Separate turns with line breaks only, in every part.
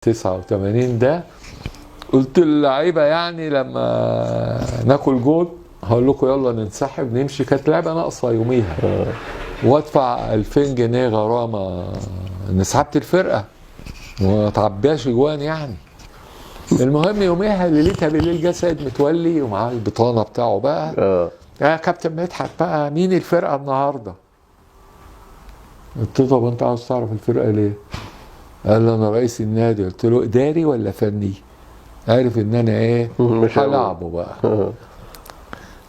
89 ده قلت للعيبه يعني لما ناكل جول هقول لكم يلا ننسحب نمشي. كانت لعبه ناقصه يوميها وادفع 2000 جنيه غرامه ان سحبت الفرقه وما تعبياش جوان يعني. المهم يوميها ليلتها بالليل جه سيد متولي ومعاه البطانه بتاعه بقى. يا كابتن مدحت بقى مين الفرقه النهارده؟ قلت له طب انت عاوز تعرف الفرقه ليه؟ قال لي انا رئيس النادي. قلت له اداري ولا فني؟ عارف ان انا ايه مش هلعبه بقى.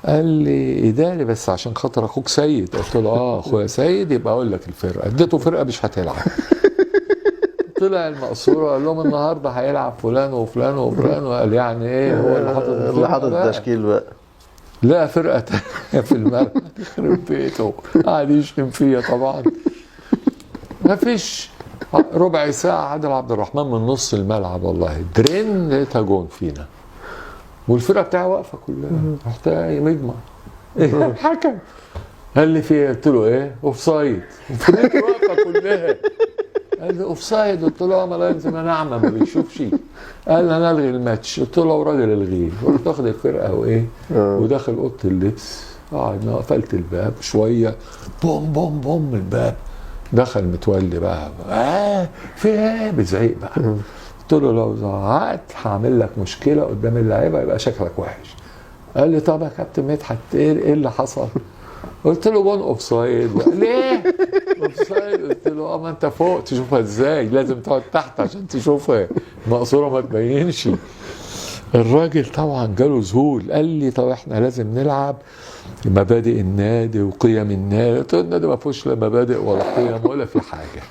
قال لي اداري بس عشان خاطر اخوك سيد. قلت له اه اخويا سيد يبقى اقول لك الفرقه. اديته فرقه مش هتلعب. طلع المقصوره قال لهم النهارده هيلعب فلان وفلان وفلان. وقال يعني ايه هو اللي حاطط
التشكيل بقى.
لا فرقه تانيه في الملعب يخرب بيته قاعد يشتم فيا طبعا. ما فيش ربع ساعه عادل عبد الرحمن من نص الملعب والله درين لقيتها جون فينا والفرقه بتاعي واقفه كلها. رحت مجمع ايه الحكم قال لي في ايه؟ قلت له ايه؟ اوف سايد. فرقتي واقفه كلها. قال لي اوف سايد. قلت له ما لازم انا اعمى ما بيشوفش. قال لي انا الغي الماتش. قلت له وراجل الغيه. رحت واخد الفرقه وايه وداخل اوضه اللبس. قعدنا قفلت الباب شويه بوم بوم بوم الباب. دخل متولي بقى في ايه بزعيق بقى. قلت له لو زعقت هعمل لك مشكله قدام اللعيبه يبقى شكلك وحش. قال لي طب يا كابتن مدحت ايه اللي حصل؟ قلت له جون اوف سايد. ليه؟ اوف سايد. قلت له ما انت فوق تشوفها ازاي؟ لازم تقعد تحت عشان تشوفها المقصوره ما تبينش. الراجل طبعا جاله ذهول. قال لي طب احنا لازم نلعب مبادئ النادي وقيم النادي. قلت له النادي ما فيهوش لا مبادئ ولا قيم ولا في حاجه.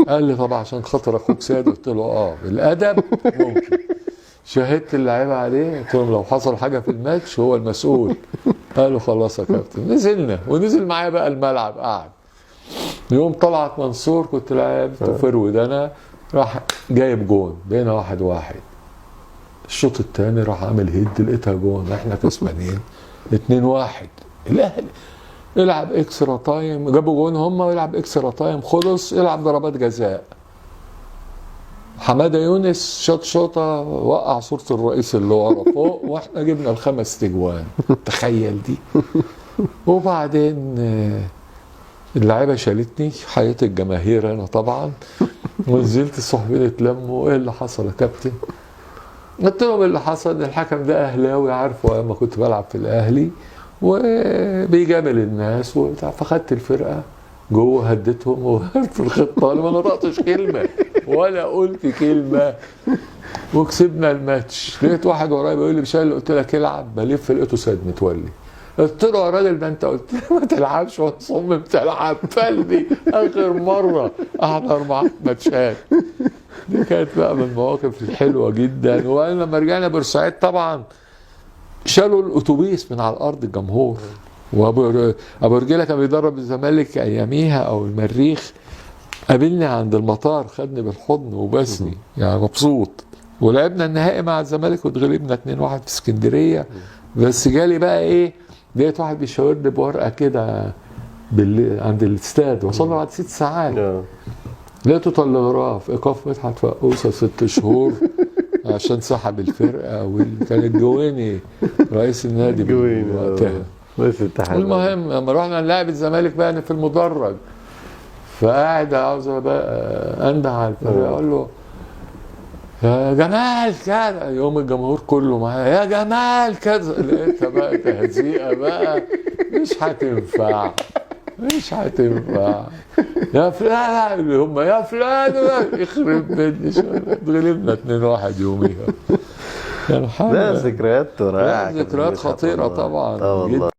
قال لي طبعا عشان خاطر اخوك سيد. قلت له بالادب ممكن. شاهدت اللعيبه عليه قلت لهم لو حصل حاجه في الماتش هو المسؤول. قالوا خلاص يا كابتن. نزلنا ونزل معايا بقى الملعب قعد. يوم طلعت منصور كنت لعبت وفرود انا راح جايب جون بقينا 1-1. الشوط الثاني راح عامل هيد لقيتها جون احنا كسبانين 2-1. الاهلي العب اكسترا تايم جابوا جون هم ويلعب اكسترا تايم خلص العب ضربات جزاء. حماده يونس شاط شوطه وقع صوره الرئيس اللي ورا فوق واحنا جبنا ال5 تجوان. تخيل دي. وبعدين اللعيبه شالتني حياه الجماهير انا طبعا ونزلت الصحفيين اتلموا ايه اللي حصل يا كابتن؟ قلت لهم اللي حصل الحكم ده اهلاوي عارفه اما كنت بلعب في الاهلي وبيجامل الناس وبتاع. فخدت الفرقه جوه هديتهم وقلت الخطه ما نطقتش كلمه ولا قلت كلمه وكسبنا الماتش. لقيت واحد ورايا بيقول لي مش اللي قلت لك العب؟ بلف لقيته سيد متولي. قلت له يا راجل ده انت قلت لي ما تلعبش وتصمم تلعب. فلني اخر مره احضر معاك ماتشات. دي كانت بقى من المواقف الحلوه جدا. وانا لما رجعنا بورسعيد طبعا شالوا الاتوبيس من على الارض الجمهور. وابو رجيله كان بيدرب الزمالك اياميها او المريخ قابلني عند المطار خدني بالحضن وبسني يعني مبسوط. ولعبنا النهائي مع الزمالك واتغلبنا 2-1 في اسكندريه. بس جالي بقى ايه لقيت واحد بيشاور لي بورقه كده عند الاستاد. وصلنا بعد 6 ساعات. لقيته تلغراف ايقاف مدحت فقوسه 6 شهور عشان سحب الفرقه. وكان الجويني رئيس النادي وقتها. المهم لما رحنا نلعب الزمالك بقى في المدرج فقاعد عاوز بقى انده على الفرقه اقول له يا جمال كذا. يوم الجمهور كله معايا يا جمال كذا. لقيتها بقى تهزيقه بقى مش هتنفع مش هتنفع. يا فلان اللي هم يا فلان يخرب بيتني. اتغلبنا 2-1 يوميها.
لا ذكريات
ذكريات خطيرة طبعا.